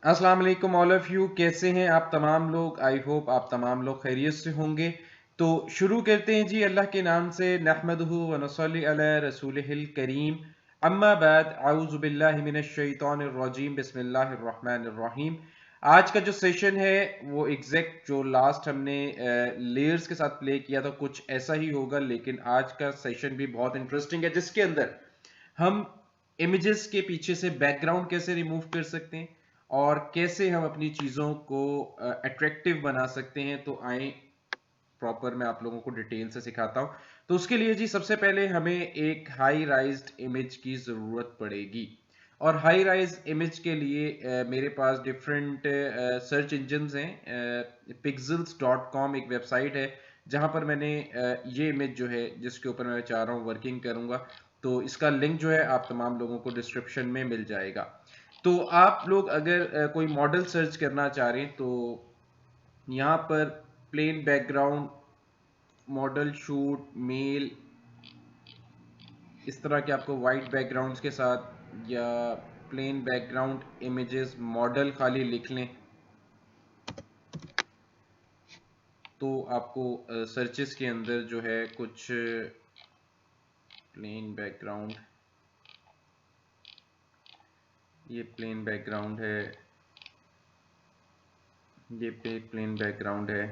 अस्सलाम वालेकुम all of you. कैसे हैं आप तमाम लोग? आई होप आप तमाम लोग खैरियत से होंगे। तो शुरू करते हैं जी अल्लाह के नाम से। नहमदुहु व नसल्ली अला रसूलिहिल करीम, अम्मा बाद, औज़ु बिल्लाहि मिनश शैतानिर रजीम, बिस्मिल्लाहिर रहमानिर रहीम। आज का जो सेशन है वो एग्जैक्ट जो लास्ट हमने लेयर्स के साथ प्ले किया था कुछ ऐसा ही होगा, लेकिन आज का सेशन भी बहुत इंटरेस्टिंग है जिसके अंदर हम इमेजेस के पीछे से बैकग्राउंड कैसे रिमूव कर सकते हैं और कैसे हम अपनी चीज़ों को अट्रैक्टिव बना सकते हैं। तो आए प्रॉपर मैं आप लोगों को डिटेल से सिखाता हूं। तो उसके लिए जी सबसे पहले हमें एक हाई राइज्ड इमेज की ज़रूरत पड़ेगी। और हाई राइज इमेज के लिए मेरे पास डिफरेंट सर्च इंजन्स हैं। pixels.com एक वेबसाइट है जहां पर मैंने ये इमेज जो है जिसके ऊपर मैं चाह रहा हूँ वर्किंग करूंगा, तो इसका लिंक जो है आप तमाम लोगों को डिस्क्रिप्शन में मिल जाएगा। तो आप लोग अगर कोई मॉडल सर्च करना चाह रहे हैं तो यहाँ पर plain background model shoot male, इस तरह के आपको वाइट बैकग्राउंड्स के साथ या प्लेन बैकग्राउंड इमेजेस मॉडल खाली लिख लें तो आपको सर्चेस के अंदर जो है कुछ प्लेन बैकग्राउंड, ये प्लेन बैकग्राउंड है, ये पे प्लेन बैकग्राउंड है,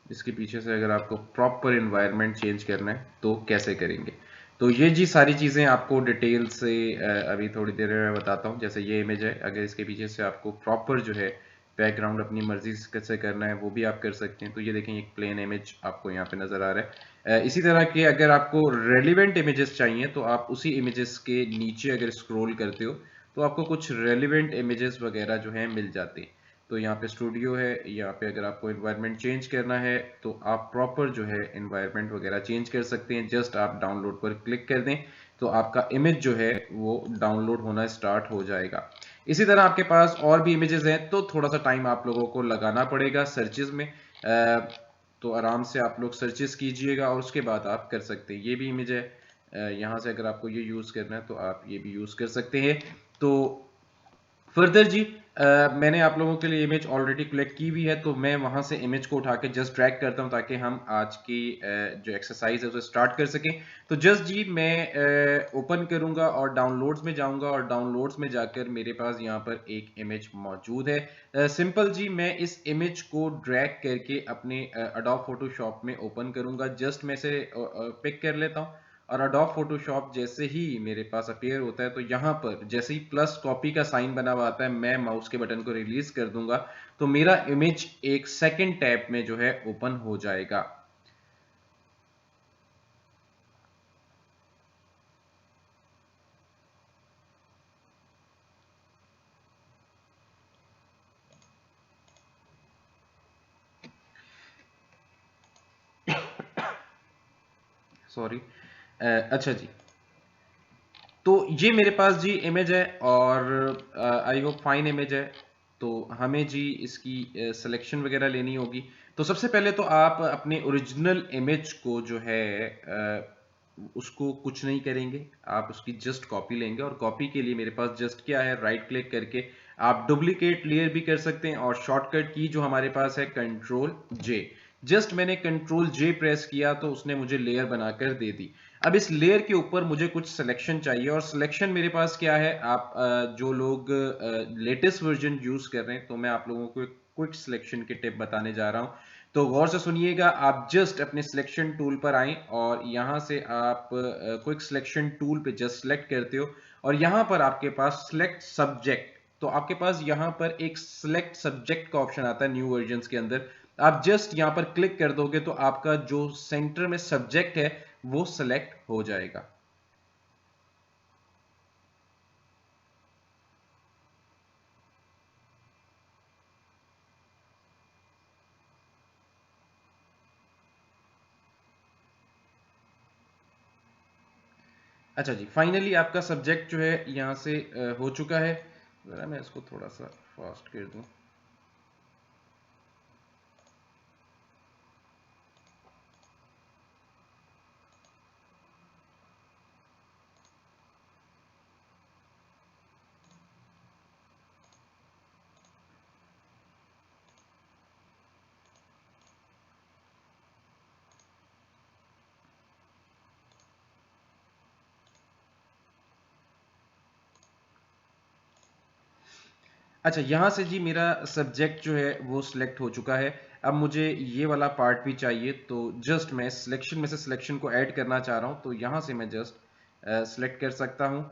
इसके पीछे से अगर आपको प्रॉपर इन्वायरमेंट चेंज करना है तो कैसे करेंगे। तो ये जी सारी चीज़ें आपको डिटेल से अभी थोड़ी देर में बताता हूँ। जैसे ये इमेज है, अगर इसके पीछे से आपको प्रॉपर जो है बैकग्राउंड अपनी मर्जी से कैसे करना है वो भी आप कर सकते हैं। तो ये देखें एक प्लेन इमेज आपको यहाँ पे नज़र आ रहा है। इसी तरह के अगर आपको रेलिवेंट इमेजेस चाहिए तो आप उसी इमेजेस के नीचे अगर स्क्रॉल करते हो तो आपको कुछ रेलिवेंट इमेजेस वगैरह जो है मिल जाते हैं। तो यहाँ पे स्टूडियो है, यहाँ पे अगर आपको इन्वायरमेंट चेंज करना है तो आप प्रॉपर जो है इन्वायरमेंट वगैरह चेंज कर सकते हैं। जस्ट आप डाउनलोड पर क्लिक कर दें तो आपका इमेज जो है वो डाउनलोड होना स्टार्ट हो जाएगा। इसी तरह आपके पास और भी इमेजेस हैं तो थोड़ा सा टाइम आप लोगों को लगाना पड़ेगा सर्चेज में। तो आराम से आप लोग सर्चेस कीजिएगा और उसके बाद आप कर सकते हैं। ये भी इमेज है, यहाँ से अगर आपको ये यूज़ करना है तो आप ये भी यूज़ कर सकते हैं। तो फर्दर जी मैंने आप लोगों के लिए इमेज ऑलरेडी कलेक्ट की हुई है, तो मैं वहां से इमेज को उठा के जस्ट ड्रैग करता हूं ताकि हम आज की जो एक्सरसाइज है उसे स्टार्ट कर सकें। तो जस्ट जी मैं ओपन करूंगा और डाउनलोड्स में जाऊंगा और डाउनलोड्स में जाकर मेरे पास यहां पर एक इमेज मौजूद है। सिंपल जी मैं इस इमेज को ड्रैग करके अपने अडोब फोटोशॉप में ओपन करूंगा। जस्ट मैं इसे पिक कर लेता हूं और अडोब फोटोशॉप जैसे ही मेरे पास अपीयर होता है तो यहाँ पर जैसे ही प्लस कॉपी का साइन बना हुआ आता है मैं माउस के बटन को रिलीज कर दूंगा तो मेरा इमेज एक सेकंड टैब में जो है ओपन हो जाएगा। सॉरी। अच्छा जी, तो ये मेरे पास जी इमेज है और आई होप फाइन इमेज है। तो हमें जी इसकी सिलेक्शन वगैरह लेनी होगी। तो सबसे पहले तो आप अपने ओरिजिनल इमेज को जो है उसको कुछ नहीं करेंगे, आप उसकी जस्ट कॉपी लेंगे और कॉपी के लिए मेरे पास जस्ट क्या है, राइट क्लिक करके आप डुप्लीकेट लेयर भी कर सकते हैं और शॉर्टकट की जो हमारे पास है कंट्रोल जे। जस्ट मैंने कंट्रोल जे प्रेस किया तो उसने मुझे लेयर बनाकर दे दी। अब इस लेयर के ऊपर मुझे कुछ सिलेक्शन चाहिए और सिलेक्शन मेरे पास क्या है, आप जो लोग लेटेस्ट वर्जन यूज कर रहे हैं तो मैं आप लोगों को एक क्विक सिलेक्शन की टिप बताने जा रहा हूं। तो गौर से सुनिएगा, आप जस्ट अपने सिलेक्शन टूल पर आए और यहां से आप क्विक सिलेक्शन टूल पे जस्ट सिलेक्ट करते हो और यहां पर आपके पास सिलेक्ट सब्जेक्ट, तो आपके पास यहां पर एक सिलेक्ट सब्जेक्ट का ऑप्शन आता है न्यू वर्जन के अंदर। आप जस्ट यहां पर क्लिक कर दोगे तो आपका जो सेंटर में सब्जेक्ट है वो सिलेक्ट हो जाएगा। अच्छा जी, फाइनली आपका सब्जेक्ट जो है यहाँ से हो चुका है। जरा मैं इसको थोड़ा सा फास्ट कर दूं। अच्छा, यहाँ से जी मेरा सब्जेक्ट जो है वो सिलेक्ट हो चुका है। अब मुझे ये वाला पार्ट भी चाहिए, तो जस्ट मैं सिलेक्शन में से सिलेक्शन को ऐड करना चाह रहा हूँ, तो यहाँ से मैं जस्ट सिलेक्ट कर सकता हूँ।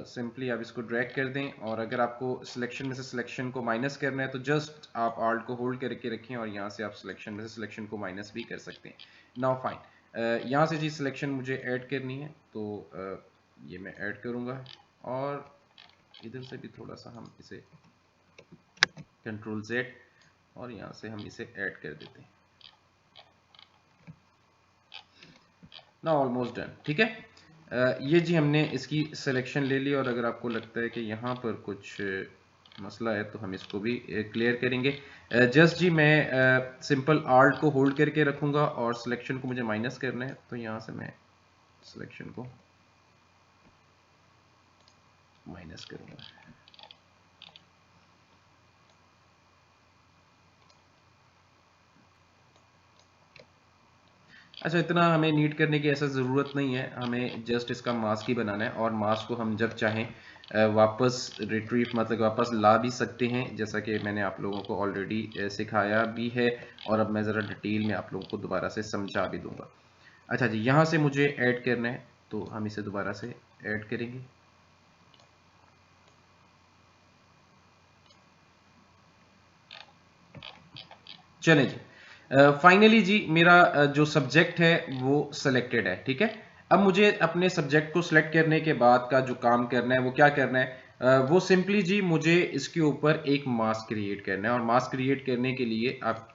सिंपली आप इसको ड्रैग कर दें, और अगर आपको सिलेक्शन में से सिलेक्शन को माइनस करना है तो जस्ट आप आल्ट को होल्ड करके रखें और यहाँ से आप सिलेक्शन में से सिलेक्शन को माइनस भी कर सकते हैं। नाउ फाइन, यहाँ से जी सिलेक्शन मुझे ऐड करनी है, तो ये मैं ऐड करूँगा, और इधर से भी थोड़ा सा हम इसे कंट्रोल Z, और यहाँ से हम इसे ऐड कर देते हैं। ना ऑलमोस्ट डन, ठीक है। ये जी हमने इसकी सिलेक्शन ले ली, और अगर आपको लगता है कि यहाँ पर कुछ मसला है तो हम इसको भी क्लियर करेंगे। जस्ट जी मैं सिंपल आल्ट को होल्ड करके रखूंगा, और सिलेक्शन को मुझे माइनस करना है, तो यहाँ से मैं सिलेक्शन को माइनस करूंगा। अच्छा, इतना हमें नीट करने की ऐसा ज़रूरत नहीं है, हमें जस्ट इसका मास्क ही बनाना है, और मास्क को हम जब चाहें वापस रिट्रीव मतलब वापस ला भी सकते हैं, जैसा कि मैंने आप लोगों को ऑलरेडी सिखाया भी है, और अब मैं ज़रा डिटेल में आप लोगों को दोबारा से समझा भी दूंगा। अच्छा जी, यहाँ से मुझे ऐड करना है, तो हम इसे दोबारा से ऐड करेंगे। चलें जी, फाइनली जी मेरा जो सब्जेक्ट है वो सिलेक्टेड है, ठीक है। अब मुझे अपने सब्जेक्ट को सिलेक्ट करने के बाद का जो काम करना है वो क्या करना है, वो सिंपली जी मुझे इसके ऊपर एक मास्क क्रिएट करना है, और मास्क क्रिएट करने के लिए आप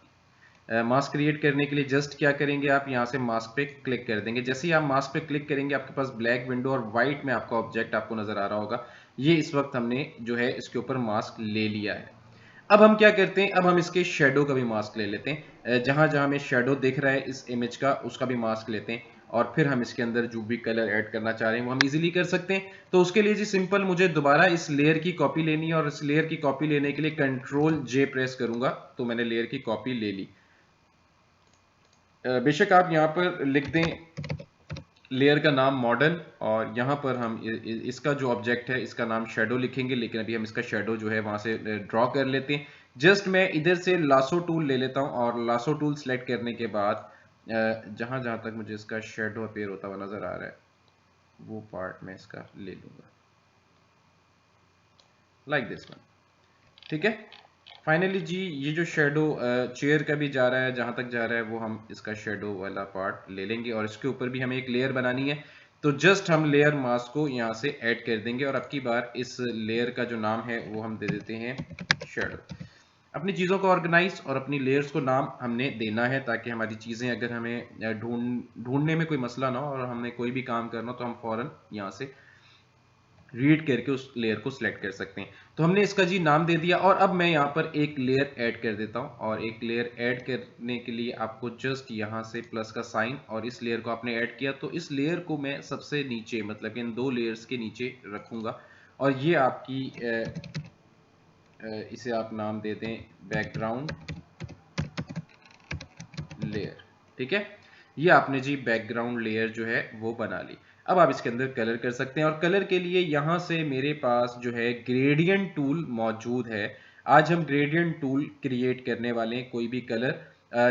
मास्क क्रिएट करने के लिए जस्ट क्या करेंगे, आप यहाँ से मास्क पे क्लिक कर देंगे। जैसे ही आप मास्क पे क्लिक करेंगे आपके पास ब्लैक विंडो और व्हाइट में आपका ऑब्जेक्ट आपको नजर आ रहा होगा। ये इस वक्त हमने जो है इसके ऊपर मास्क ले लिया है। अब हम क्या करते हैं, अब हम इसके शेडो का भी मास्क ले लेते हैं। जहां जहां हमें शेडो दिख रहा है इस इमेज का, उसका भी मास्क लेते हैं, और फिर हम इसके अंदर जो भी कलर ऐड करना चाह रहे हैं वो हम इजीली कर सकते हैं। तो उसके लिए जी सिंपल मुझे दोबारा इस लेयर की कॉपी लेनी है, और इस लेयर की कॉपी लेने के लिए कंट्रोल J प्रेस करूंगा, तो मैंने लेयर की कॉपी ले ली। बेशक आप यहाँ पर लिख दें लेयर का नाम मॉडल, और यहाँ पर हम इसका जो ऑब्जेक्ट है इसका नाम शेडो लिखेंगे, लेकिन अभी हम इसका शेडो जो है वहां से ड्रॉ कर लेते हैं। जस्ट मैं इधर से लासो टूल ले लेता हूँ, और लासो टूल सेलेक्ट करने के बाद जहां जहां तक मुझे इसका शेडो अपीयर होता हुआ नजर आ रहा है वो पार्ट मैं इसका ले लूंगा, लाइक दिस वन, ठीक है। फाइनली जी ये जो शेडो चेयर का भी जा रहा है, जहां तक जा रहा है वो हम इसका शेडो वाला पार्ट ले लेंगे, और इसके ऊपर भी हमें एक लेयर बनानी है, तो जस्ट हम लेयर मास्क को यहाँ से ऐड कर देंगे, और अब की बार इस लेयर का जो नाम है वो हम दे देते हैं शेडो। अपनी चीज़ों को ऑर्गेनाइज और अपनी लेयर्स को नाम हमने देना है, ताकि हमारी चीज़ें अगर हमें ढूंढने में कोई मसला ना हो, और हमने कोई भी काम करना हो तो हम फौरन यहाँ से रीड करके उस लेयर को सिलेक्ट कर सकते हैं। तो हमने इसका जी नाम दे दिया, और अब मैं यहाँ पर एक लेयर ऐड कर देता हूँ, और एक लेयर ऐड करने के लिए आपको जस्ट यहाँ से प्लस का साइन, और इस लेयर को आपने ऐड किया, तो इस लेयर को मैं सबसे नीचे मतलब इन दो लेयर्स के नीचे रखूंगा, और ये आपकी इसे आप नाम दे दें बैकग्राउंड लेयर, ठीक है। ये आपने जी बैकग्राउंड लेयर जो है वो बना ली। अब आप इसके अंदर कलर कर सकते हैं, और कलर के लिए यहां से मेरे पास जो है ग्रेडियंट टूल मौजूद है। आज हम ग्रेडियंट टूल क्रिएट करने वाले हैं, कोई भी कलर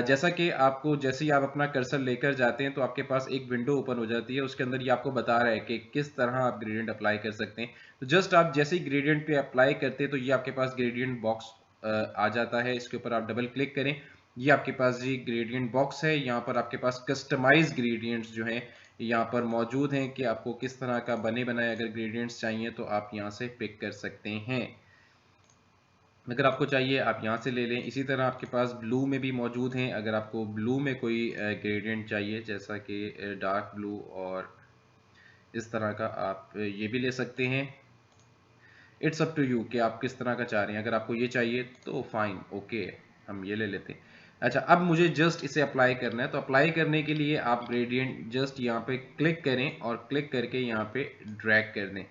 जैसा कि आपको जैसे ही आप अपना कर्सर लेकर जाते हैं तो आपके पास एक विंडो ओपन हो जाती है, उसके अंदर ये आपको बता रहा है कि किस तरह आप ग्रेडियंट अप्लाई कर सकते हैं। तो जस्ट आप जैसे ही ग्रेडियंट पे अप्लाई करते हैं तो ये आपके पास ग्रेडियंट बॉक्स आ जाता है, इसके ऊपर आप डबल क्लिक करें, ये आपके पास जी ग्रेडियंट बॉक्स है। यहाँ पर आपके पास कस्टमाइज ग्रेडियंट्स जो हैं यहाँ पर मौजूद हैं, कि आपको किस तरह का बने बनाए अगर ग्रेडियंट्स चाहिए तो आप यहाँ से पिक कर सकते हैं। अगर आपको चाहिए आप यहाँ से ले लें। इसी तरह आपके पास ब्लू में भी मौजूद हैं, अगर आपको ब्लू में कोई ग्रेडियंट चाहिए जैसा कि डार्क ब्लू और इस तरह का, आप ये भी ले सकते हैं। इट्स अप टू यू कि आप किस तरह का चाह रहे हैं। अगर आपको ये चाहिए तो फाइन, ओके, हम ये ले लेते हैं। अच्छा, अब मुझे जस्ट इसे अप्लाई करना है, तो अप्लाई करने के लिए आप ग्रेडियंट जस्ट यहाँ पे क्लिक करें, और क्लिक करके यहाँ पे ड्रैग कर दें,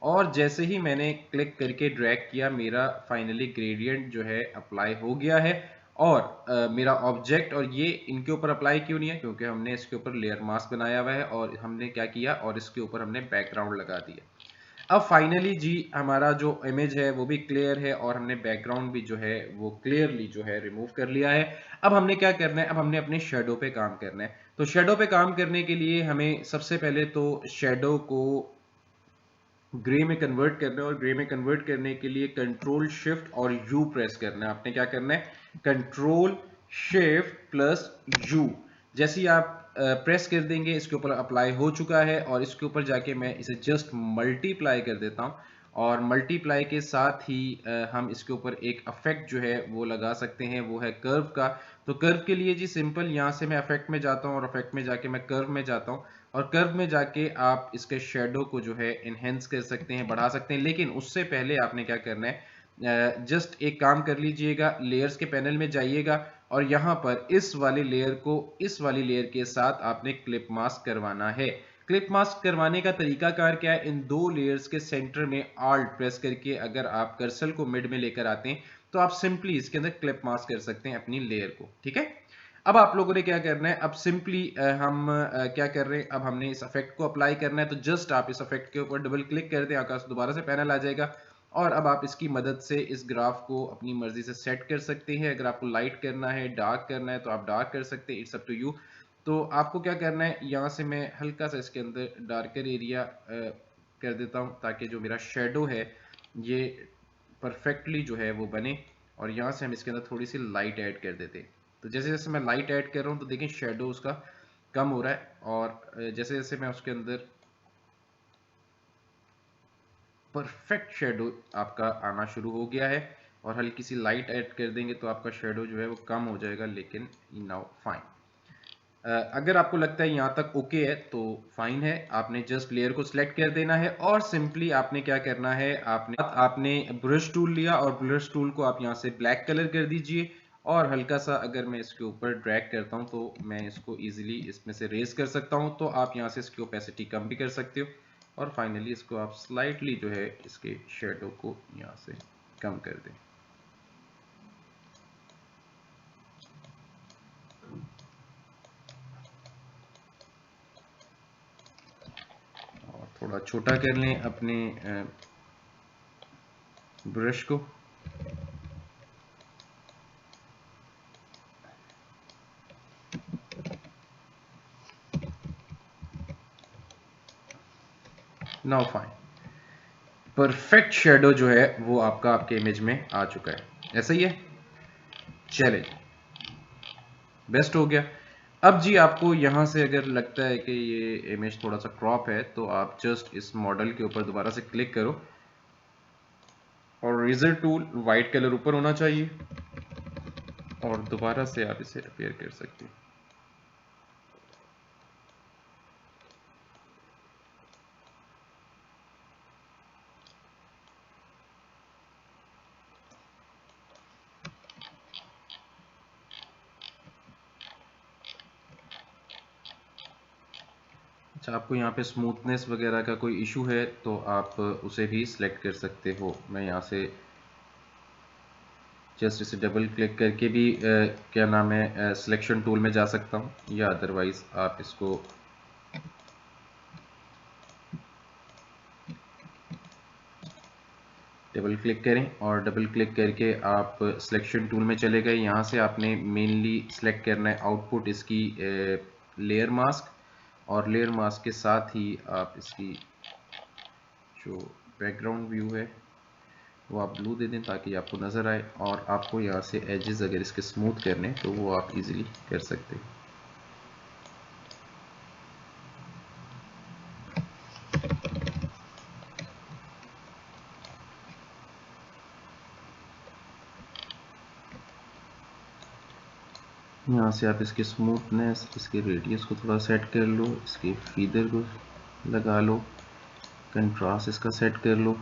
और जैसे ही मैंने क्लिक करके ड्रैग किया मेरा फाइनली ग्रेडियंट जो है अप्लाई हो गया है। और मेरा ऑब्जेक्ट, और ये इनके ऊपर अप्लाई क्यों नहीं है, क्योंकि हमने इसके ऊपर लेयर मास्क बनाया हुआ है, और हमने क्या किया और इसके ऊपर हमने बैकग्राउंड लगा दिया। अब फाइनली जी हमारा जो इमेज है वो भी क्लियर है और हमने बैकग्राउंड भी जो है वो क्लियरली जो है रिमूव कर लिया है। अब हमने क्या करना है, अब हमने अपने शेडो पे काम करना है। तो शेडो पे काम करने के लिए हमें सबसे पहले तो शेडो को ग्रे में कन्वर्ट करना है और ग्रे में कन्वर्ट करने के लिए कंट्रोल शिफ्ट और यू प्रेस करना है। आपने क्या करना है, कंट्रोल शिफ्ट प्लस यू। जैसे ही आप प्रेस कर देंगे इसके ऊपर अप्लाई हो चुका है और इसके ऊपर जाके मैं इसे जस्ट मल्टीप्लाई कर देता हूं और मल्टीप्लाई के साथ ही हम इसके ऊपर एक इफेक्ट जो है वो लगा सकते हैं, वो है कर्व का। तो कर्व के लिए जी सिंपल यहां से मैं इफेक्ट में जाता हूं और इफेक्ट में जाके मैं कर्व में जाता हूं और कर्व में जाके आप इसके शेडो को जो है इनहेंस कर सकते हैं, बढ़ा सकते हैं। लेकिन उससे पहले आपने क्या करना है, जस्ट एक काम कर लीजिएगा, लेयर्स के पैनल में जाइएगा और यहां पर इस वाली लेयर को इस वाली लेयर के साथ आपने क्लिप मास्क करवाना है। क्लिप मास्क करवाने का तरीका कार क्या है, इन दो लेयर्स के सेंटर में आल्ट प्रेस करके अगर आप कर्सर को मिड में लेकर आते हैं तो आप सिंपली इसके अंदर क्लिप मास्क कर सकते हैं अपनी लेयर को। ठीक है, अब आप लोगों ने क्या करना है, अब सिंपली हम क्या कर रहे हैं, अब हमने इस इफेक्ट को अप्लाई करना है। तो जस्ट आप इस इफेक्ट के ऊपर डबल क्लिक कर दें, आकाश दोबारा से पैनल आ जाएगा और अब आप इसकी मदद से इस ग्राफ को अपनी मर्जी से सेट कर सकते हैं। अगर आपको लाइट करना है, डार्क करना है तो आप डार्क कर सकते हैं, इट्स अप टू यू। तो आपको क्या करना है, यहाँ से मैं हल्का सा इसके अंदर डार्कर एरिया कर देता हूँ ताकि जो मेरा शेडो है ये परफेक्टली जो है वो बने और यहाँ से हम इसके अंदर थोड़ी सी लाइट ऐड कर देते हैं। तो जैसे जैसे मैं लाइट ऐड कर रहा हूँ तो देखें शेडो उसका कम हो रहा है और जैसे जैसे मैं उसके अंदर परफेक्ट शेडो आपका आना शुरू हो गया है और हल्की सी लाइट ऐड कर देंगे तो आपका शेडो जो है वो कम हो जाएगा, लेकिन नाउ फाइन। अगर आपको लगता है यहाँ तक ओके है तो फाइन है, आपने जस्ट लेयर को सिलेक्ट कर देना है और सिंपली आपने क्या करना है, आपने ब्रश टूल लिया और ब्रश टूल को आप यहाँ से ब्लैक कलर कर दीजिए और हल्का सा अगर मैं इसके ऊपर ड्रैग करता हूँ तो मैं इसको इजीली इसमें से रेज कर सकता हूँ। तो आप यहाँ से इसकी ओपेसिटी कम भी कर सकते हो और फाइनली इसको आप स्लाइटली जो है इसके शेडो को यहाँ से कम कर दें। और थोड़ा छोटा कर लें अपने ब्रश को। नाउ फाइन, परफेक्ट शेडो जो है वो आपका आपके इमेज में आ चुका है। ऐसा ही है, चले बेस्ट हो गया। अब जी आपको यहां से अगर लगता है कि ये इमेज थोड़ा सा क्रॉप है तो आप जस्ट इस मॉडल के ऊपर दोबारा से क्लिक करो और रेजर टूल वाइट कलर ऊपर होना चाहिए और दोबारा से आप इसे अपेयर कर सकते हैं। अच्छा, आपको यहाँ पे स्मूथनेस वगैरह का कोई इशू है तो आप उसे भी सिलेक्ट कर सकते हो। मैं यहाँ से जस्ट इसे डबल क्लिक करके भी क्या नाम है सिलेक्शन टूल में जा सकता हूँ या अदरवाइज आप इसको डबल क्लिक करें और डबल क्लिक करके आप सिलेक्शन टूल में चले गए। यहाँ से आपने मेनली सिलेक्ट करना है आउटपुट इसकी लेयर मास्क और लेयर मास्क के साथ ही आप इसकी जो बैकग्राउंड व्यू है वो आप ब्लू दे दें ताकि आपको नज़र आए और आपको यहाँ से एजेस अगर इसके स्मूथ करने तो वो आप इजीली कर सकते हैं। यहाँ से आप इसकी स्मूथनेस, इसके रेडियस को थोड़ा सेट कर लो, इसके फीदर को लगा लो, कंट्रास्ट इसका सेट कर लो।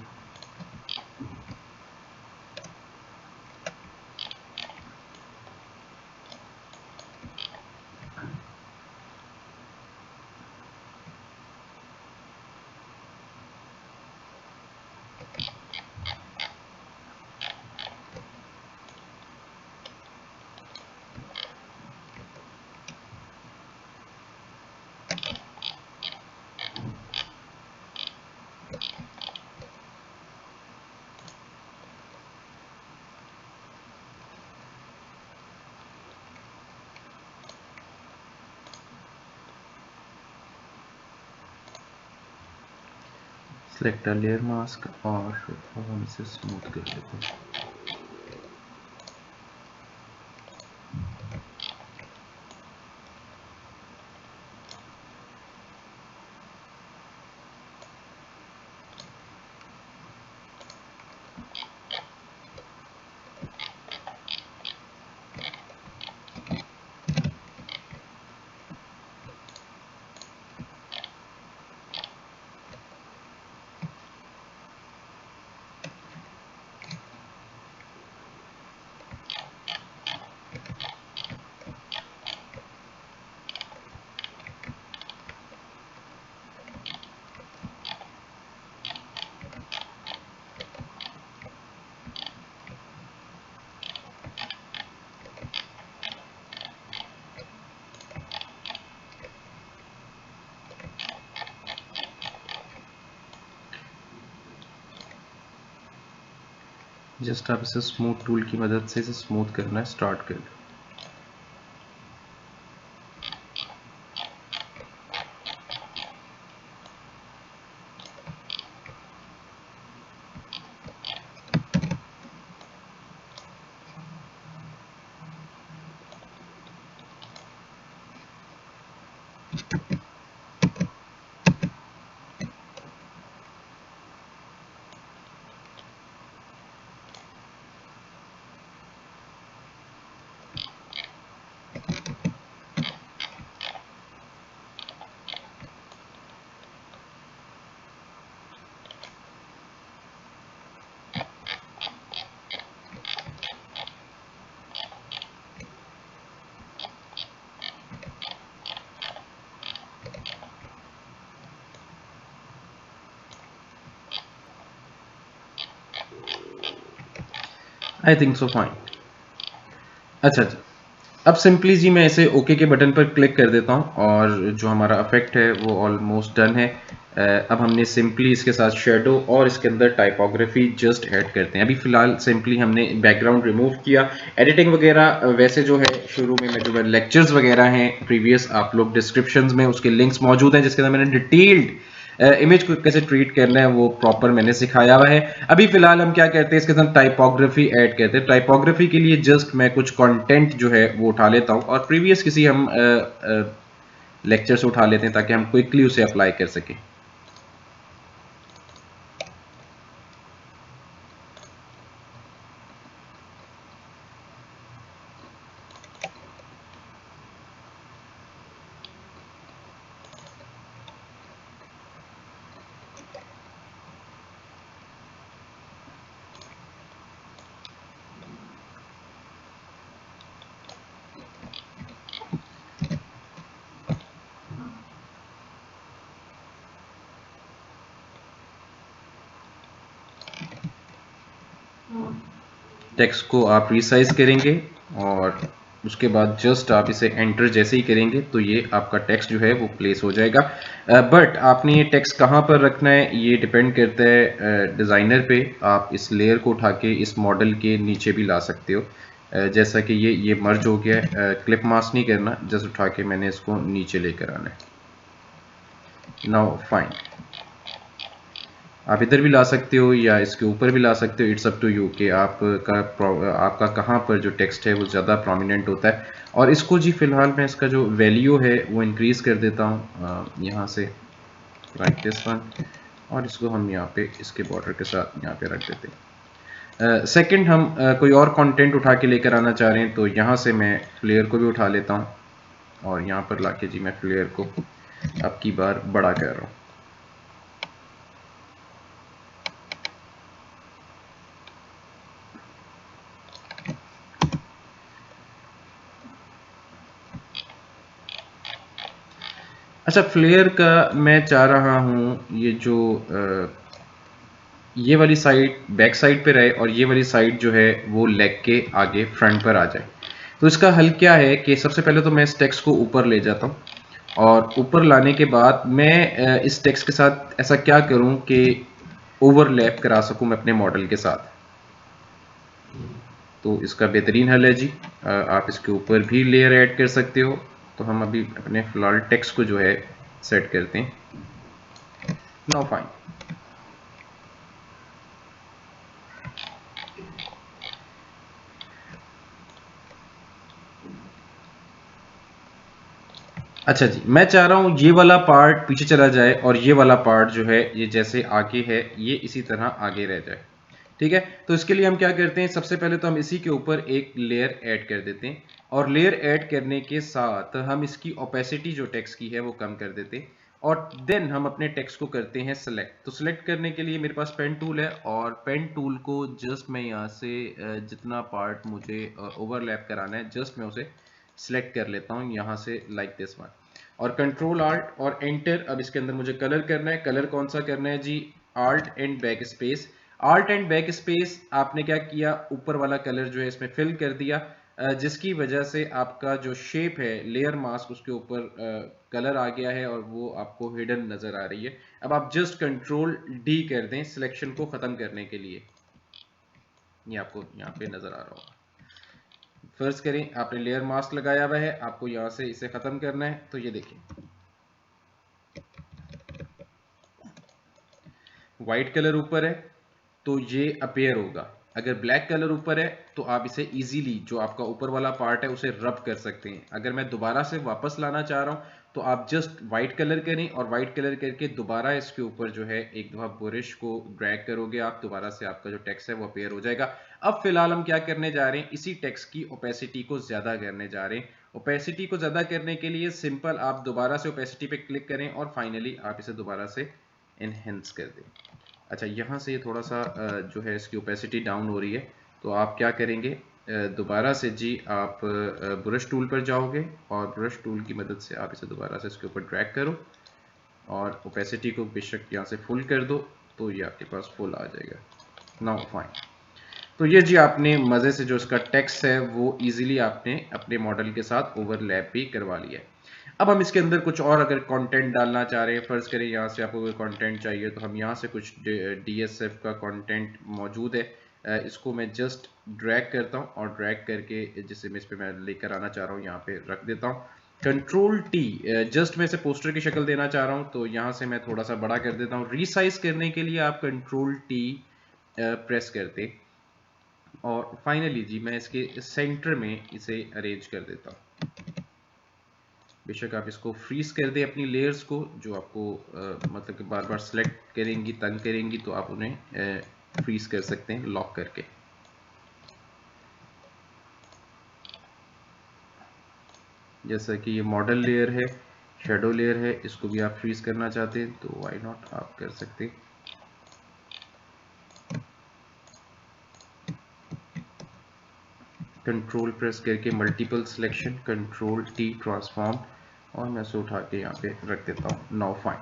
सिलेक्ट लेयर मास्क और हम इसे स्मूथ कर लेते हैं। जस्ट आप इसे स्मूथ टूल की मदद से इसे स्मूथ करना स्टार्ट कर दो। I think so fine. अच्छा अच्छा, अब सिंपली जी मैं इसे ओके के बटन पर क्लिक कर देता हूं और जो हमारा इफेक्ट है वो ऑलमोस्ट डन है। अब हमने सिंपली इसके साथ शेडो और इसके अंदर टाइपोग्राफी जस्ट ऐड करते हैं। अभी फिलहाल सिंपली हमने बैकग्राउंड रिमूव किया। एडिटिंग वगैरह वैसे जो है शुरू में जो लेक्चर्स वगैरह हैं प्रीवियस, आप लोग डिस्क्रिप्शंस में उसके लिंक्स मौजूद हैं जिसके अंदर मैंने डिटेल्ड इमेज को कैसे ट्रीट करना है वो प्रॉपर मैंने सिखाया हुआ है। अभी फिलहाल हम क्या करते हैं, इसके साथ टाइपोग्राफी ऐड करते हैं। टाइपोग्राफी के लिए जस्ट मैं कुछ कंटेंट जो है वो उठा लेता हूं और प्रीवियस किसी हम लेक्चर से उठा लेते हैं ताकि हम क्विकली उसे अप्लाई कर सकें। टेक्स्ट को आप रिसाइज करेंगे और उसके बाद जस्ट आप इसे एंटर जैसे ही करेंगे तो ये आपका टेक्स्ट जो है वो प्लेस हो जाएगा। बट आपने ये टेक्स्ट कहाँ पर रखना है ये डिपेंड करता है डिज़ाइनर पे। आप इस लेयर को उठा के इस मॉडल के नीचे भी ला सकते हो। जैसा कि ये मर्ज हो गया है, क्लिप मास्क नहीं करना, जस्ट उठा के मैंने इसको नीचे लेकर आना है। नाउ फाइन, आप इधर भी ला सकते हो या इसके ऊपर भी ला सकते हो, इट्स अप टू यू कि आपका कहाँ पर जो टेक्स्ट है वो ज़्यादा प्रोमिनेंट होता है। और इसको जी फिलहाल मैं इसका जो वैल्यू है वो इंक्रीज़ कर देता हूँ यहाँ से, लाइक दिस वन, और इसको हम यहाँ पे इसके बॉर्डर के साथ यहाँ पे रख देते हैं। सेकंड, हम कोई और कंटेंट उठा के लेकर आना चाह रहे हैं तो यहाँ से मैं फ्लेयर को भी उठा लेता हूँ और यहाँ पर लाके जी मैं फ्लेयर को अब की बार बड़ा कर रहा हूँ। अच्छा, फ्लेयर का मैं चाह रहा हूँ ये जो ये वाली साइड बैक साइड पे रहे और ये वाली साइड जो है वो लेग के आगे फ्रंट पर आ जाए। तो इसका हल क्या है कि सबसे पहले तो मैं इस टेक्स्ट को ऊपर ले जाता हूँ और ऊपर लाने के बाद मैं इस टेक्स्ट के साथ ऐसा क्या करूँ कि ओवरलैप करा सकूँ मैं अपने मॉडल के साथ। तो इसका बेहतरीन हल है जी, आप इसके ऊपर भी लेयर ऐड कर सकते हो। तो हम अभी अपने फिलहाल टेक्स्ट को जो है सेट करते हैं। नाउ फाइन, अच्छा जी, मैं चाह रहा हूँ ये वाला पार्ट पीछे चला जाए और ये वाला पार्ट जो है ये जैसे आगे है ये इसी तरह आगे रह जाए। ठीक है, तो इसके लिए हम क्या करते हैं, सबसे पहले तो हम इसी के ऊपर एक लेयर ऐड कर देते हैं और लेयर ऐड करने के साथ हम इसकी ओपेसिटी जो टेक्स्ट की है वो कम कर देते हैं और देन हम अपने टेक्स्ट को करते हैं सेलेक्ट। तो सेलेक्ट करने के लिए मेरे पास पेन टूल है और पेन टूल को जस्ट मैं यहाँ से जितना पार्ट मुझे ओवरलैप कराना है जस्ट मैं उसे सिलेक्ट कर लेता हूँ यहाँ से लाइक दिस वन और कंट्रोल आल्ट और एंटर। अब इसके अंदर मुझे कलर करना है, कलर कौन सा करना है जी, alt and back space. Alt and back space आपने क्या किया, ऊपर वाला कलर जो है इसमें फिल कर दिया जिसकी वजह से आपका जो शेप है लेयर मास्क उसके ऊपर कलर आ गया है और वो आपको हिडन नजर आ रही है। अब आप जस्ट कंट्रोल डी कर दें सिलेक्शन को खत्म करने के लिए, ये आपको यहाँ पे नजर आ रहा होगा। फर्ज करें आपने लेयर मास्क लगाया हुआ है, आपको यहाँ से इसे खत्म करना है, तो ये देखिए व्हाइट कलर ऊपर है तो ये अपीयर होगा, अगर ब्लैक कलर ऊपर है तो आप इसे इजीली जो आपका ऊपर वाला पार्ट है उसे रब कर सकते हैं। अगर मैं दोबारा से वापस लाना चाह रहा हूं तो आप जस्ट व्हाइट कलर करें और व्हाइट कलर करके दोबारा इसके ऊपर जो है एक दफा ब्रश को ड्रैग करोगे आप, दोबारा से आपका जो टेक्स्ट है वो अपीयर हो जाएगा। अब फिलहाल हम क्या करने जा रहे हैं, इसी टेक्स्ट की ओपेसिटी को ज्यादा करने जा रहे हैं। ओपेसिटी को ज्यादा करने के लिए सिंपल आप दोबारा से ओपेसिटी पे क्लिक करें और फाइनली आप इसे दोबारा से एनहेंस कर दें। अच्छा, यहाँ से थोड़ा सा जो है इसकी ओपेसिटी डाउन हो रही है तो आप क्या करेंगे, दोबारा से जी आप ब्रश टूल पर जाओगे और ब्रश टूल की मदद से आप इसे दोबारा से इसके ऊपर ड्रैग करो और ओपेसिटी को बेशक यहाँ से फुल कर दो तो ये आपके पास फुल आ जाएगा। नाउ फाइन, तो ये जी आपने मज़े से जो इसका टेक्स्ट है वो इजीली आपने अपने मॉडल के साथ ओवरलैप भी करवा लिया है। अब हम इसके अंदर कुछ और अगर कंटेंट डालना चाह रहे हैं, फर्ज करें यहाँ से आपको कोई कंटेंट चाहिए तो हम यहाँ से कुछ DSF का कंटेंट मौजूद है, इसको मैं जस्ट ड्रैग करता हूँ और ड्रैग करके जिस इमेज पे मैं लेकर आना चाह रहा हूँ यहाँ पे रख देता हूँ। कंट्रोल टी, जस्ट मैं इसे पोस्टर की शक्ल देना चाह रहा हूँ तो यहाँ से मैं थोड़ा सा बड़ा कर देता हूँ। रीसाइज करने के लिए आप कंट्रोल टी प्रेस करते और फाइनली जी मैं इसके सेंटर में इसे अरेंज कर देता हूँ। बेशक आप इसको फ्रीज कर दें अपनी लेयर्स को जो आपको मतलब कि बार बार सेलेक्ट करेंगी तंग करेंगी तो आप उन्हें फ्रीज कर सकते हैं लॉक करके। जैसा कि ये मॉडल लेयर है, शेडो लेयर है, इसको भी आप फ्रीज करना चाहते हैं तो व्हाई नॉट आप कर सकते हैं। कंट्रोल प्रेस करके multiple selection, control T transform और मैं इसे उठा के यहाँ पे रख देता हूँ। नाउ फाइन,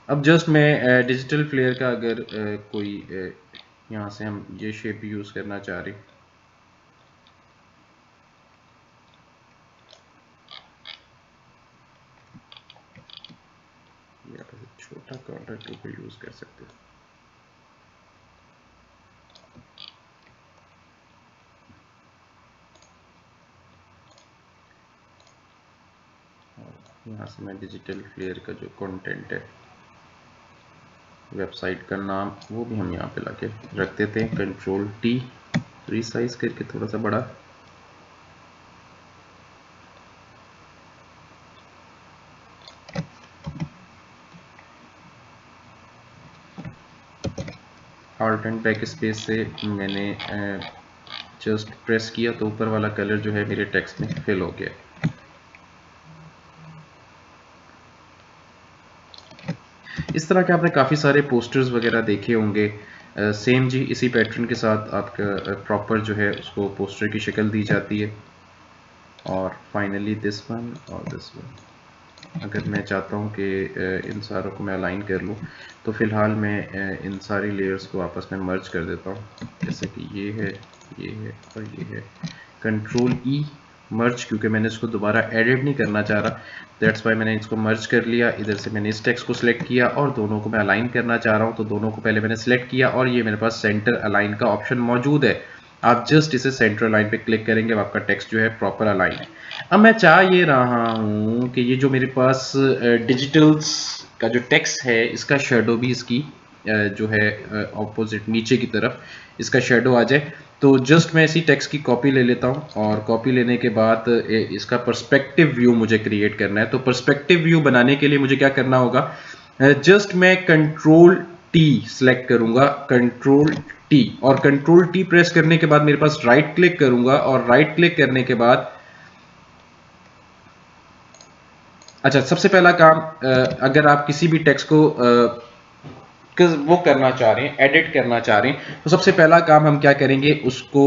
अब जस्ट मैं डिजिटल फ्लेयर का अगर कोई यहाँ से हम ये शेप यूज करना चाह रहे हैं, या छोटा काउंटर के ऊपर यूज कर सकते हैं। यहाँ से मैं डिजिटल फ्लेयर का जो कंटेंट है, वेबसाइट का नाम, वो भी हम यहाँ पे लाके रख देते हैं। कंट्रोल टी रीसाइज करके थोड़ा सा बड़ा, ऑल्ट एंड बैक स्पेस से मैंने जस्ट प्रेस किया तो ऊपर वाला कलर जो है मेरे टेक्स्ट में फिल हो गया। इस तरह के आपने काफ़ी सारे पोस्टर्स वगैरह देखे होंगे। सेम जी इसी पैटर्न के साथ आपका प्रॉपर जो है उसको पोस्टर की शक्ल दी जाती है। और फाइनली दिस वन और दिस वन, अगर मैं चाहता हूँ कि इन सारों को मैं अलाइन कर लूँ तो फिलहाल मैं इन सारी लेयर्स को आपस में मर्ज कर देता हूँ। जैसे कि ये है और ये है, कंट्रोल ई मर्ज, क्योंकि मैंने इसको दोबारा एडिट नहीं करना चाह रहा, दैट्स वाई मैंने इसको मर्ज कर लिया। इधर से मैंने इस टेक्स्ट को सिलेक्ट किया और दोनों को मैं अलाइन करना चाह रहा हूँ तो दोनों को पहले मैंने सिलेक्ट किया और ये मेरे पास सेंटर अलाइन का ऑप्शन मौजूद है। आप जस्ट इसे सेंटर अलाइन पे क्लिक करेंगे, आपका टेक्स्ट जो है प्रॉपर अलाइन है। अब मैं चाह ये रहा हूँ कि ये जो मेरे पास डिजिटल्स का जो टेक्स्ट है इसका शेडो भी इसकी जो है ऑपोजिट नीचे की तरफ इसका शेडो आ जाए। तो जस्ट मैं इसी टेक्स्ट की कॉपी ले लेता हूँ, और कॉपी लेने के बाद इसका पर्सपेक्टिव व्यू मुझे क्रिएट करना है। तो पर्सपेक्टिव व्यू बनाने के लिए मुझे क्या करना होगा, जस्ट मैं कंट्रोल टी सेलेक्ट करूंगा, कंट्रोल टी, और कंट्रोल टी प्रेस करने के बाद मेरे पास राइट क्लिक करूंगा, और राइट क्लिक करने के बाद अच्छा, सबसे पहला काम, अगर आप किसी भी टेक्स्ट को वो करना चाह रहे हैं, एडिट करना चाह रहे हैं, तो सबसे पहला काम हम क्या करेंगे, उसको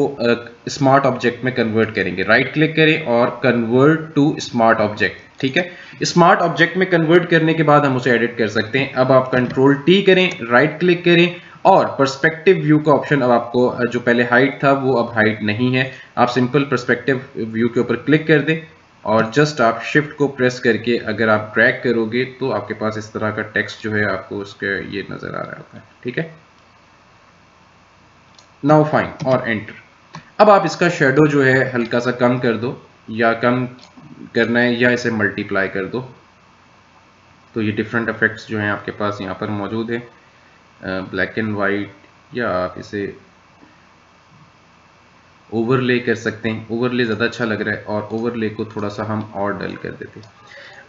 स्मार्ट ऑब्जेक्ट में कन्वर्ट करेंगे। राइट क्लिक करें और कन्वर्ट टू स्मार्ट ऑब्जेक्ट, ठीक है। स्मार्ट ऑब्जेक्ट में कन्वर्ट करने के बाद हम उसे एडिट कर सकते हैं। अब आप कंट्रोल टी करें, राइट क्लिक करें, और पर्सपेक्टिव व्यू का ऑप्शन अब आपको, जो पहले हाइट था वो अब हाइट नहीं है, आप सिंपल पर्सपेक्टिव व्यू के ऊपर क्लिक कर दें, और जस्ट आप शिफ्ट को प्रेस करके अगर आप ड्रैग करोगे तो आपके पास इस तरह का टेक्स्ट जो है आपको उसके ये नजर आ रहा होता है, ठीक है। नाउ फाइन, और एंटर। अब आप इसका शेडो जो है हल्का सा कम कर दो, या कम करना है या इसे मल्टीप्लाई कर दो। तो ये डिफरेंट इफेक्ट्स जो हैं आपके पास यहाँ पर मौजूद है, ब्लैक एंड वाइट, या आप इसे ओवरले कर सकते हैं। ओवरले ज़्यादा अच्छा लग रहा है, और ओवरले को थोड़ा सा हम और डल कर देते हैं।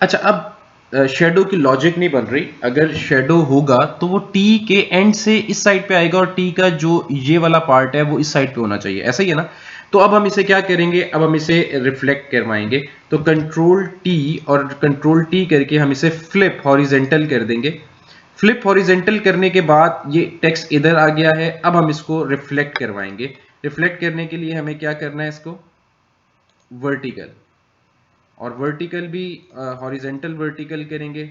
अच्छा, अब शेडो की लॉजिक नहीं बन रही। अगर शेडो होगा तो वो टी के एंड से इस साइड पे आएगा, और टी का जो ये वाला पार्ट है वो इस साइड पे होना चाहिए, ऐसा ही है ना। तो अब हम इसे क्या करेंगे, अब हम इसे रिफ्लेक्ट करवाएंगे। तो कंट्रोल टी और कंट्रोल टी करके हम इसे फ्लिप हॉरिजेंटल कर देंगे। फ्लिप हॉरिजेंटल करने के बाद ये टेक्स्ट इधर आ गया है। अब हम इसको रिफ्लेक्ट करवाएंगे। रिफ्लेक्ट करने के लिए हमें क्या करना है, इसको वर्टिकल, और वर्टिकल भी हॉरिजेंटल वर्टिकल करेंगे।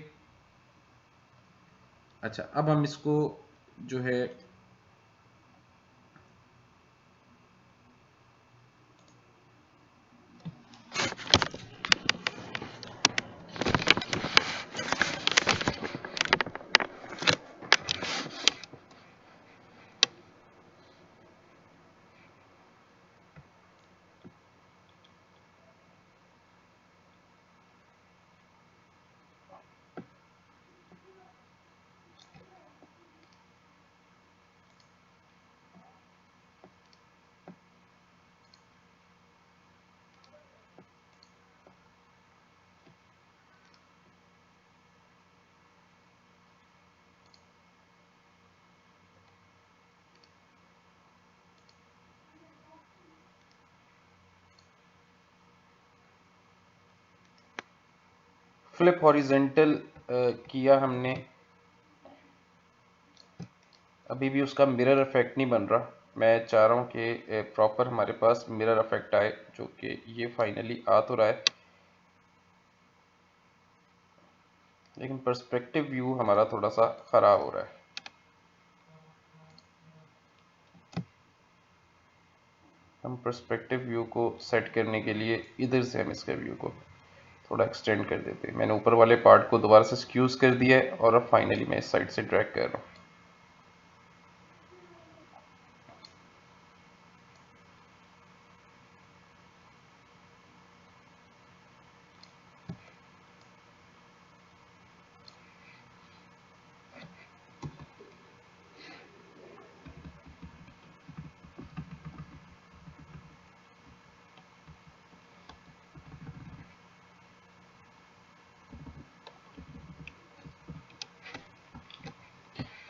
अच्छा, अब हम इसको जो है फ्लिप हॉरिजेंटल किया हमने। अभी भी उसका मिरर इफेक्ट नहीं बन रहा। मैं चाह रहा हूँ कि प्रॉपर हमारे पास मिरर इफेक्ट आए, जो कि ये फाइनली आ तो रहा है, लेकिन पर्सपेक्टिव व्यू हमारा थोड़ा सा खराब हो रहा है। हम पर्सपेक्टिव व्यू को सेट करने के लिए इधर से हम इसके व्यू को थोड़ा एक्सटेंड कर देते हैं। मैंने ऊपर वाले पार्ट को दोबारा से स्क्यूज कर दिया है, और अब फाइनली मैं इस साइड से ड्रैग कर रहा हूँ।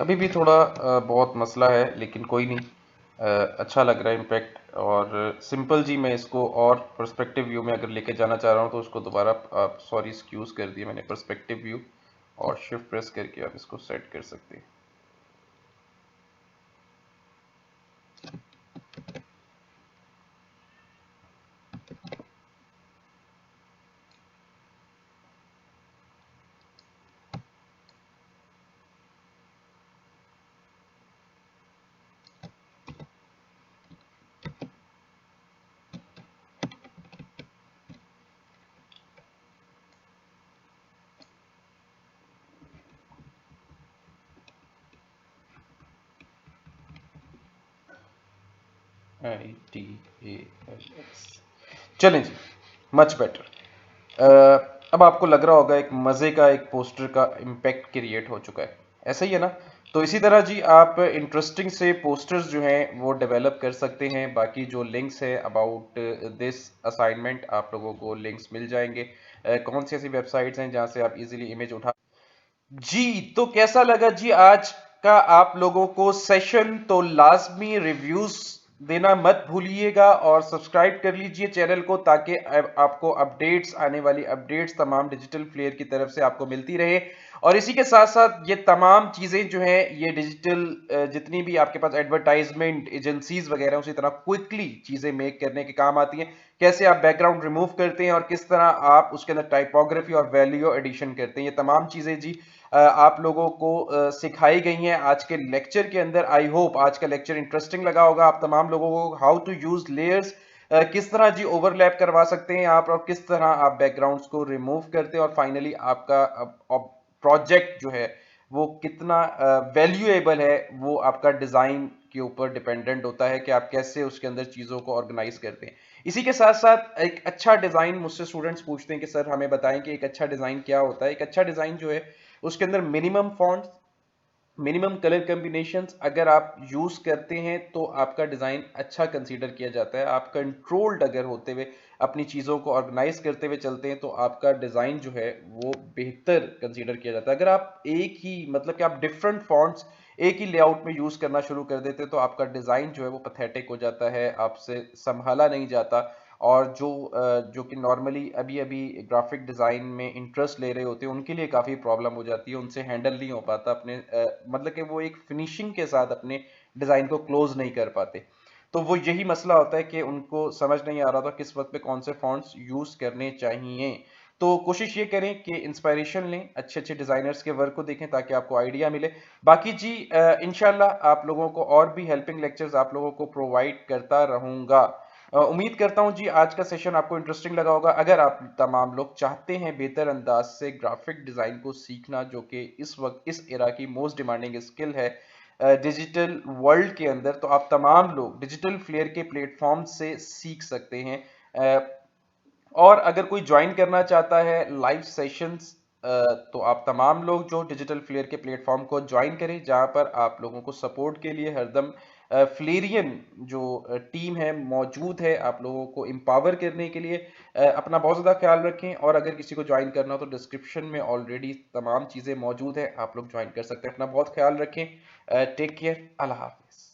अभी भी थोड़ा बहुत मसला है, लेकिन कोई नहीं, अच्छा लग रहा है इम्पैक्ट। और सिंपल जी, मैं इसको और पर्सपेक्टिव व्यू में अगर लेके जाना चाह रहा हूँ तो उसको दोबारा, सॉरी, स्क्यूज कर दिया मैंने पर्सपेक्टिव व्यू, और शिफ्ट प्रेस करके आप इसको सेट कर सकते हैं। ITALS, चलें जी, मच बेटर। अब आपको लग रहा होगा एक मज़े का, एक पोस्टर का इम्पैक्ट क्रिएट हो चुका है। ऐसा ही है ना। तो इसी तरह जी आप इंटरेस्टिंग से पोस्टर्स जो हैं वो डेवलप कर सकते हैं। बाकी जो लिंक्स है अबाउट दिस असाइनमेंट आप लोगों को लिंक्स मिल जाएंगे। कौन सी ऐसी वेबसाइट्स हैं जहां से आप इजीली इमेज उठा जी। तो कैसा लगा जी आज का आप लोगों को सेशन? तो लाजमी रिव्यूज देना मत भूलिएगा और सब्सक्राइब कर लीजिए चैनल को, ताकि आपको अपडेट्स, आने वाली अपडेट्स तमाम डिजिटल फ्लेयर की तरफ से आपको मिलती रहे। और इसी के साथ साथ ये तमाम चीजें जो हैं ये डिजिटल जितनी भी आपके पास एडवर्टाइजमेंट एजेंसीज वगैरह उसी तरह क्विकली चीजें मेक करने के काम आती हैं। कैसे आप बैकग्राउंड रिमूव करते हैं और किस तरह आप उसके अंदर टाइपोग्राफी और वैल्यू एडिशन करते हैं, ये तमाम चीजें जी आप लोगों को सिखाई गई हैं आज के लेक्चर के अंदर। आई होप आज का लेक्चर इंटरेस्टिंग लगा होगा आप तमाम लोगों को। हाउ टू यूज लेयर्स, किस तरह जी ओवरलैप करवा सकते हैं आप, और किस तरह आप बैकग्राउंड्स को रिमूव करते हैं, और फाइनली आपका प्रोजेक्ट जो है वो कितना वैल्यूएबल है, वो आपका डिजाइन के ऊपर डिपेंडेंट होता है कि आप कैसे उसके अंदर चीजों को ऑर्गेनाइज करते हैं। इसी के साथ साथ एक अच्छा डिजाइन, मुझसे स्टूडेंट्स पूछते हैं कि सर हमें बताएं कि एक अच्छा डिजाइन क्या होता है। एक अच्छा डिजाइन जो है उसके अंदर minimum fonts, minimum colour combinations अगर आप यूज करते हैं तो आपका डिजाइन अच्छा कंसीडर किया जाता है। आप कंट्रोल्ड अगर होते हुए अपनी चीजों को ऑर्गेनाइज करते हुए चलते हैं तो आपका डिजाइन जो है वो बेहतर कंसीडर किया जाता है। अगर आप एक ही मतलब कि आप डिफरेंट फॉन्ट्स एक ही लेआउट में यूज करना शुरू कर देते हैं तो आपका डिजाइन जो है वो पैथेटिक हो जाता है, आपसे संभाला नहीं जाता। और जो कि नॉर्मली अभी अभी ग्राफिक डिज़ाइन में इंटरेस्ट ले रहे होते हैं उनके लिए काफ़ी प्रॉब्लम हो जाती है, उनसे हैंडल नहीं हो पाता अपने मतलब कि वो एक फिनिशिंग के साथ अपने डिज़ाइन को क्लोज नहीं कर पाते। तो वो यही मसला होता है कि उनको समझ नहीं आ रहा था किस वक्त पे कौन से फॉन्ट्स यूज़ करने चाहिए। तो कोशिश ये करें कि इंस्पायरेशन लें, अच्छे अच्छे डिज़ाइनर्स के वर्क को देखें ताकि आपको आइडिया मिले। बाकी जी इंशाल्लाह आप लोगों को और भी हेल्पिंग लेक्चर्स आप लोगों को प्रोवाइड करता रहूँगा। उम्मीद करता हूं जी आज का सेशन आपको इंटरेस्टिंग लगा होगा। अगर आप तमाम लोग चाहते हैं बेहतर अंदाज से ग्राफिक डिजाइन को सीखना, जो कि इस वक्त इस एरा की मोस्ट डिमांडिंग स्किल है डिजिटल वर्ल्ड के अंदर, तो आप तमाम लोग डिजिटल फ्लेयर के प्लेटफॉर्म से सीख सकते हैं। और अगर कोई ज्वाइन करना चाहता है लाइव सेशंस, तो आप तमाम लोग जो डिजिटल फ्लेयर के प्लेटफॉर्म को ज्वाइन करें, जहां पर आप लोगों को सपोर्ट के लिए हरदम फ्लेरियन जो टीम है मौजूद है आप लोगों को एम्पावर करने के लिए। अपना बहुत ज़्यादा ख्याल रखें, और अगर किसी को ज्वाइन करना हो तो डिस्क्रिप्शन में ऑलरेडी तमाम चीज़ें मौजूद है, आप लोग ज्वाइन कर सकते हैं। अपना बहुत ख्याल रखें। टेक केयर, अल्लाह हाफिज़।